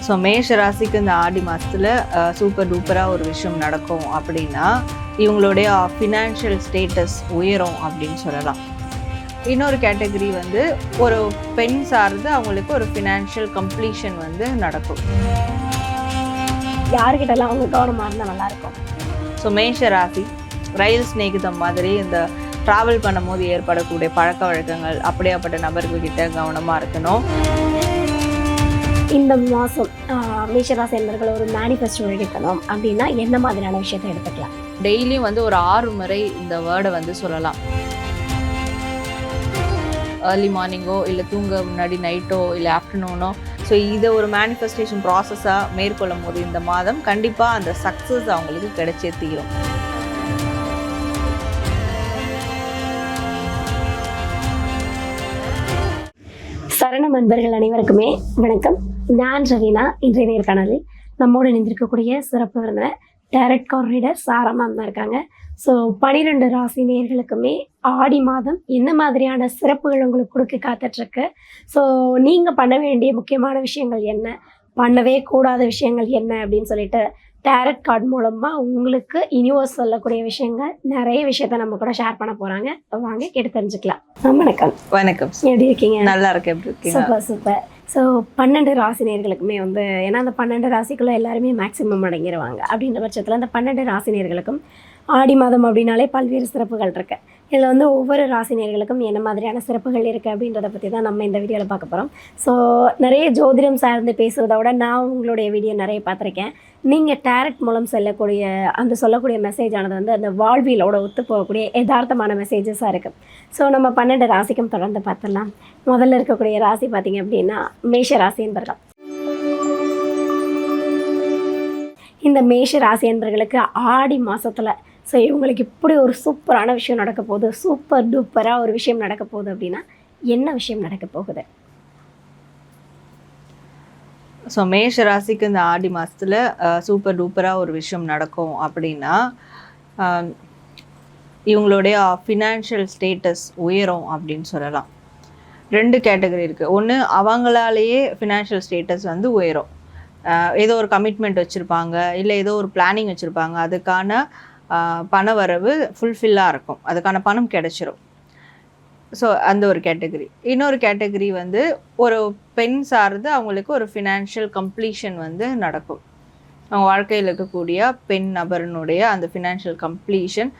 So மேஷ ராசிக்கு இந்த ஆடி மாதத்தில் சூப்பர் டூப்பராக ஒரு விஷயம் நடக்கும் அப்படின்னா இவங்களுடைய ஃபினான்ஷியல் ஸ்டேட்டஸ் உயரும் அப்படின்னு சொல்லலாம். இன்னொரு கேட்டகரி வந்து ஒரு பெண் சார்ந்து அவங்களுக்கு ஒரு ஃபினான்ஷியல் கம்ப்ளீஷன் வந்து நடக்கும். யாருக்கிட்டலாம் அவங்க கவனமாக இருந்தால் நல்லாயிருக்கும். ஸோ மேஷ ராசி ரயில் ஸ்நேகிதம் மாதிரி இந்த ட்ராவல் பண்ணும்போது ஏற்படக்கூடிய பழக்க வழக்கங்கள் அப்படியாப்பட்ட நபர்கள்கிட்ட கவனமாக இருக்கணும். இந்த மாதம் மேஷராசி என்பர்கள் ஒரு மேனிஃபெஸ்டோ எழுதிக்கணும் அப்படின்னா என்ன மாதிரியான விஷயத்தை எடுத்துக்கலாம்? டெய்லியும் வந்து ஒரு 6 முறை இந்த வேர்டை வந்து சொல்லலாம். ஏர்லி மார்னிங்கோ இல்லை தூங்க முன்னாடி நைட்டோ இல்லை ஆஃப்டர்நூனோ. ஸோ இதை ஒரு மேனிஃபெஸ்டேஷன் ப்ராசஸாக மேற்கொள்ளும் போது இந்த மாதம் கண்டிப்பாக அந்த சக்ஸஸ் அவங்களுக்கு கிடைச்சே தீரும். சரணம் அன்பர்கள் அனைவருக்குமே வணக்கம். நான் ரவீனா. இன்றைய நேர்காணலில் நம்மோடு இணைந்திருக்கக்கூடிய சிறப்பு விருந்தினர் டைரக்ட் கார்ட் ரீடர் சாரமா தான் இருக்காங்க. ஸோ 12 ராசி நேயர்களுக்குமே ஆடி மாதம் என்ன மாதிரியான சிறப்புகள் உங்களுக்கு கொடுக்க காத்துட்ருக்கு, ஸோ நீங்கள் பண்ண வேண்டிய முக்கியமான விஷயங்கள் என்ன, பண்ணவே கூடாத விஷயங்கள் என்ன அப்படின்னு சொல்லிட்டு டைரக்ட் கார்டு மூலமாக உங்களுக்கு யூனிவர்ஸ் சொல்லக்கூடிய விஷயங்கள் நிறைய விஷயத்த நம்ம கூட ஷேர் பண்ண போகிறாங்க. வாங்க கேட்டு தெரிஞ்சுக்கலாம். வணக்கம். வணக்கம். எப்படி இருக்கீங்க? நல்லா இருக்கேன். எப்படி இருக்கீங்க? Super super. ஸோ 12 ராசி நேயர்களுக்குமே வந்து ஏன்னா அந்த 12 ராசிக்குள்ளே எல்லாருமே மேக்ஸிமம் அடங்கிடுவாங்க. அப்படின்ற பட்சத்தில் அந்த 12 ராசி நேயர்களுக்கும் ஆடி மாதம் அப்படின்னாலே பல்வேறு சிறப்புகள் இருக்குது. இதில் வந்து ஒவ்வொரு ராசி நேயர்களுக்கும் என்ன மாதிரியான சிறப்புகள் இருக்குது அப்படின்றத பற்றி தான் நம்ம இந்த வீடியோவில் பார்க்க போகிறோம். ஸோ நிறைய ஜோதிடம் சார்ந்து பேசுகிறத விட நான் உங்களுடைய வீடியோ நிறைய பார்த்துருக்கேன். நீங்கள் டைரக்ட் மூலம் சொல்லக்கூடிய மெசேஜ் ஆனது வந்து அந்த வாழ்வியலோட ஒத்து போகக்கூடிய யதார்த்தமான மெசேஜஸாக இருக்குது. ஸோ நம்ம 12 ராசிக்கும் தொடர்ந்து பார்த்துடலாம். முதல்ல இருக்கக்கூடிய ராசி பார்த்திங்க அப்படின்னா மேஷ ராசி என்பர்கள். இந்த மேஷ ராசி என்பர்களுக்கு ஆடி மாதத்தில் ஸோ இவங்களுக்கு இப்படி ஒரு சூப்பரான விஷயம் நடக்க போகுது, சூப்பர் டூப்பராக ஒரு விஷயம் நடக்க போகுது அப்படின்னா என்ன விஷயம் நடக்க போகுது? ஸோ மேஷ ராசிக்கு இந்த ஆடி மாதத்தில் சூப்பர் டூப்பராக ஒரு விஷயம் நடக்கும் அப்படின்னா இவங்களுடைய ஃபினான்ஷியல் ஸ்டேட்டஸ் உயரும் அப்படின்னு சொல்லலாம். 2 கேட்டகரி இருக்குது. ஒன்று, அவங்களாலேயே ஃபினான்ஷியல் ஸ்டேட்டஸ் வந்து உயரும். ஏதோ ஒரு கமிட்மெண்ட் வச்சுருப்பாங்க, இல்லை ஏதோ ஒரு பிளானிங் வச்சுருப்பாங்க, அதுக்கான பண வரவு ஃபுல்ஃபில்லாக இருக்கும், அதுக்கான பணம் கிடைச்சிரும். ஸோ அந்த ஒரு கேட்டகரி. இன்னொரு கேட்டகரி வந்து ஒரு பெண் சார்ந்து அவங்களுக்கு ஒரு ஃபினான்ஷியல் கம்ப்ளீஷன் வந்து நடக்கும். அவங்க வாழ்க்கையில் இருக்கக்கூடிய பெண் நபரனுடைய அந்த ஃபினான்ஷியல் கம்ப்ளீஷன்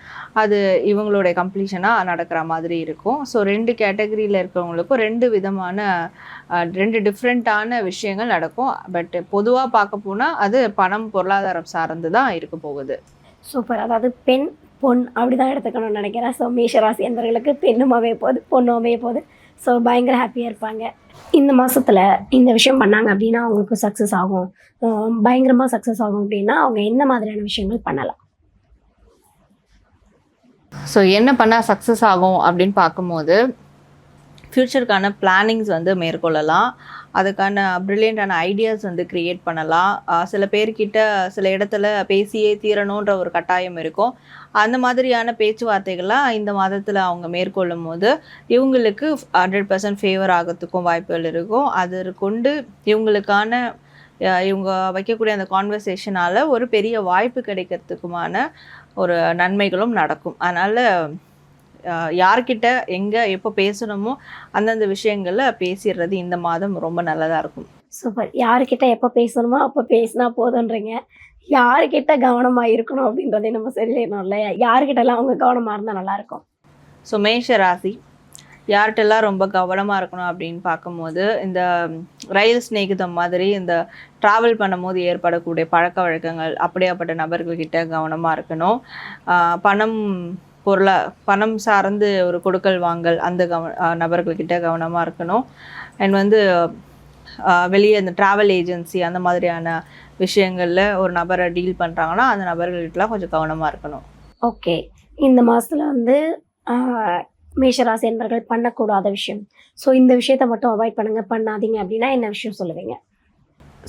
அது இவங்களுடைய கம்ப்ளீஷனாக நடக்கிற மாதிரி இருக்கும். ஸோ 2 கேட்டகரியில் இருக்கிறவங்களுக்கும் 2 விதமான 2 டிஃப்ரெண்ட்டான விஷயங்கள் நடக்கும். பட் பொதுவாக பார்க்க போனால் அது பணம் பொருளாதாரம் சார்ந்து தான் இருக்க போகுது. சூப்பர். அதாவது பெண் பொன் அப்படி தான் எடுத்துக்கணும்னு நினைக்கிறேன். ஸோ மேஷராசி என்பவர்களுக்கு பெண்ணும் அமைய போகுது, பொண்ணும் அமைய போகுது. ஸோ பயங்கர ஹாப்பியாக இருப்பாங்க. இந்த மாதத்தில் இந்த விஷயம் பண்ணாங்க அப்படின்னா அவங்களுக்கு சக்ஸஸ் ஆகும், பயங்கரமாக சக்ஸஸ் ஆகும் அப்படின்னா அவங்க என்ன மாதிரியான விஷயங்கள் பண்ணலாம்? ஸோ என்ன பண்ணால் சக்ஸஸ் ஆகும் அப்படின்னு பார்க்கும்போது ஃப்யூச்சருக்கான பிளானிங்ஸ் வந்து மேற்கொள்ளலாம். அதுக்கான ப்ரில்லியண்ட்டான ஐடியாஸ் வந்து க்ரியேட் பண்ணலாம். சில பேர்கிட்ட சில இடத்துல பேசியே தீரணுன்ற ஒரு கட்டாயம் இருக்கும். அந்த மாதிரியான பேச்சுவார்த்தைகள்லாம் இந்த மாதத்தில் அவங்க மேற்கொள்ளும் போது இவங்களுக்கு 100% ஃபேவர் ஆகிறதுக்கும் வாய்ப்புகள் இருக்கும். அது கொண்டு இவங்க வைக்கக்கூடிய அந்த கான்வர்சேஷனால் ஒரு பெரிய வாய்ப்பு கிடைக்கிறதுக்குமான ஒரு நன்மைகளும் நடக்கும். அதனால் யார்கிட்ட எங்கே எப்போ பேசணுமோ அந்தந்த விஷயங்களில் பேசிடுறது இந்த மாதம் ரொம்ப நல்லதாக இருக்கும். சூப்பர். யாருக்கிட்ட எப்போ பேசணுமோ அப்போ பேசினா போதுன்றீங்க. யாருக்கிட்ட கவனமாக இருக்கணும் அப்படின்றதே நம்ம சரியிடணும் இல்லையா? யாருக்கிட்டலாம் அவங்க கவனமாக இருந்தால் நல்லாயிருக்கும்? ஸோ மேஷ ராசி யார்கிட்டலாம் ரொம்ப கவனமாக இருக்கணும் அப்படின்னு பார்க்கும்போது இந்த ரயில் ஸ்நேகிதம் மாதிரி இந்த ட்ராவல் பண்ணும்போது ஏற்படக்கூடிய பழக்க வழக்கங்கள் அப்படியாப்பட்ட நபர்கள்கிட்ட கவனமாக இருக்கணும். பணம் சார்ந்து ஒரு கொடுக்கல் வாங்கல் அந்த நபர்கள்கிட்ட கவனமாக இருக்கணும். அண்ட் வந்து வெளியே இந்த ட்ராவல் ஏஜென்சி அந்த மாதிரியான விஷயங்களில் ஒரு நபரை டீல் பண்ணுறாங்கன்னா அந்த நபர்கள்கிட்டலாம் கொஞ்சம் கவனமாக இருக்கணும். ஓகே. இந்த மாதத்தில் வந்து மேஷராசி என்பர்கள் பண்ணக்கூடாத விஷயம், ஸோ இந்த விஷயத்தை மட்டும் அவாய்ட் பண்ணாதீங்க அப்படின்னா என்ன விஷயம் சொல்லுவீங்க?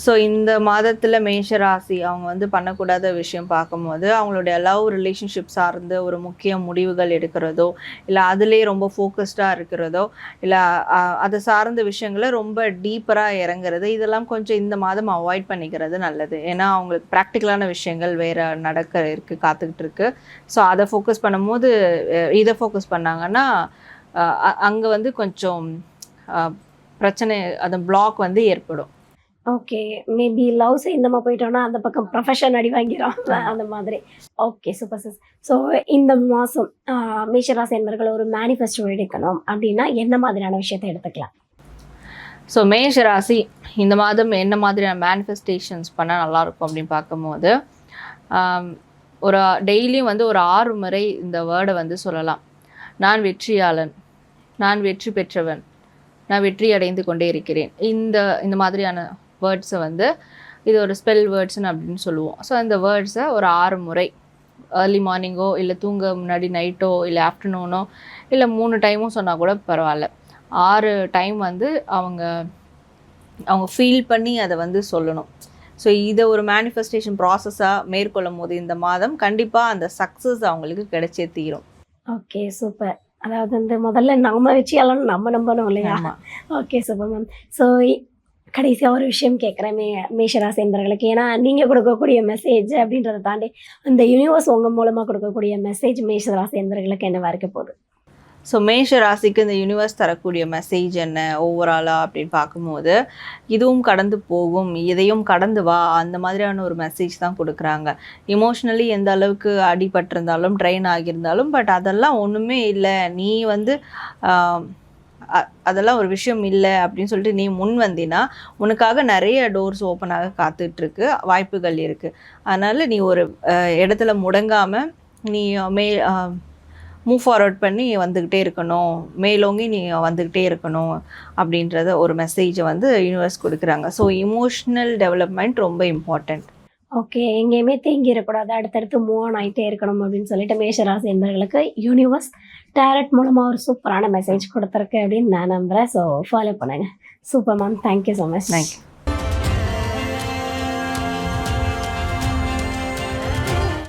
ஸோ இந்த மாதத்தில் மேஷராசி அவங்க வந்து பண்ணக்கூடாத விஷயம் பார்க்கும்போது அவங்களுடைய லவ் ரிலேஷன்ஷிப் சார்ந்து ஒரு முக்கிய முடிவுகள் எடுக்கிறதோ இல்லை அதுலேயே ரொம்ப ஃபோக்கஸ்டாக இருக்கிறதோ இல்லை அதை சார்ந்த விஷயங்களை ரொம்ப டீப்பராக இறங்குறது இதெல்லாம் கொஞ்சம் இந்த மாதம் அவாய்ட் பண்ணிக்கிறது நல்லது. ஏன்னா அவங்களுக்கு ப்ராக்டிக்கலான விஷயங்கள் வேறு காத்துக்கிட்டு இருக்கு. ஸோ அதை ஃபோக்கஸ் பண்ணும்போது இதை ஃபோக்கஸ் பண்ணாங்கன்னா அங்கே வந்து கொஞ்சம் பிரச்சனை அந்த பிளாக் வந்து ஏற்படும். ஓகே, மேபி லவ் சம்மந்தமாக போயிட்டோம்னா அந்த பக்கம் ப்ரொஃபஷன் அடி வாங்கிடும் அந்த மாதிரி. Okay, super sis. ஸோ இந்த மாதம் மேஷராசி என்பர்கள் ஒரு மேனிஃபெஸ்டோ எடுக்கணும் அப்படின்னா என்ன மாதிரியான விஷயத்தை எடுத்துக்கலாம்? ஸோ மேஷராசி இந்த மாதம் என்ன மாதிரியான மேனிஃபெஸ்டேஷன்ஸ் பண்ணால் நல்லாயிருக்கும் அப்படின்னு பார்க்கும்போது ஒரு டெய்லியும் வந்து ஒரு 6 முறை இந்த வேர்டை வந்து சொல்லலாம். நான் வெற்றியாளன், நான் வெற்றி பெற்றவன், நான் வெற்றி அடைந்து கொண்டே இருக்கிறேன். இந்த மாதிரியான வேர்ட்ஸை வந்து இது ஒரு ஸ்பெல் வேர்ட்ஸ்னு அப்படின்னு சொல்லுவோம். ஸோ இந்த வேர்ட்ஸை ஒரு 6 முறை ஏர்லி மார்னிங்கோ இல்லை தூங்க முன்னாடி நைட்டோ இல்லை ஆஃப்டர்நூனோ இல்லை 3 டைமும் சொன்னால் கூட பரவாயில்ல. 6 டைம் வந்து அவங்க ஃபீல் பண்ணி அதை வந்து சொல்லணும். ஸோ இதை ஒரு மேனிஃபெஸ்டேஷன் ப்ராசஸாக மேற்கொள்ளும் போது இந்த மாதம் கண்டிப்பாக அந்த சக்ஸஸ் அவங்களுக்கு கிடைச்சே தீரும். Okay, super. அதாவது வந்து முதல்ல நம்ம வச்சியாலும் நம்ம நம்பணும் இல்லையா? Okay, super ma'am. ஸோ கடைசியாக ஒரு விஷயம் கேட்குறேன் மேஷராசி என்பவர்களுக்கு. ஏன்னா நீங்கள் கொடுக்கக்கூடிய மெசேஜ் அப்படின்றத தாண்டி இந்த யூனிவர்ஸ் உங்கள் மூலமாக கொடுக்கக்கூடிய மெசேஜ் மேஷராசி என்பவர்களுக்கு என்னவா இருக்க போகுது? ஸோ மேஷ ராசிக்கு இந்த யூனிவர்ஸ் தரக்கூடிய மெசேஜ் என்ன ஓவராலாக அப்படின்னு பார்க்கும்போது இதுவும் கடந்து போகும், இதையும் கடந்து வா, அந்த மாதிரியான ஒரு மெசேஜ் தான் கொடுக்குறாங்க. இமோஷ்னலி எந்த அளவுக்கு அடிபட்டிருந்தாலும் ட்ரெயின் ஆகியிருந்தாலும் பட் அதெல்லாம் ஒன்றுமே இல்லை, நீ வந்து அதெல்லாம் ஒரு விஷயம் இல்லை அப்படின்னு சொல்லிட்டு நீ முன் வந்தினா உனக்காக நிறைய டோர்ஸ் ஓப்பனாக காத்துட்ருக்கு, வாய்ப்புகள் இருக்குது. அதனால் நீ ஒரு இடத்துல முடங்காமல் நீ மூவ் ஃபார்வர்ட் பண்ணி வந்துக்கிட்டே இருக்கணும், மேலோங்கி நீ வந்துக்கிட்டே இருக்கணும் அப்படின்றத ஒரு மெசேஜை வந்து யூனிவர்ஸ் கொடுக்குறாங்க. ஸோ இமோஷ்னல் டெவலப்மெண்ட் ரொம்ப இம்பார்ட்டண்ட். ஓகே, எங்கேயுமே தேங்கிடக்கூடாது, அடுத்தடுத்து மூவ் ஆன் ஆகிட்டே இருக்கணும் அப்படின்னு சொல்லிட்டு மேஷராசி என்பவர்களுக்கு யூனிவர்ஸ் டேரக்ட் மூலமாக ஒரு சூப்பரான மெசேஜ் கொடுத்துருக்கு அப்படின்னு நான் நம்புகிறேன். ஸோ ஃபாலோ பண்ணுங்கள். Super ma'am, thank you so much. Thank you.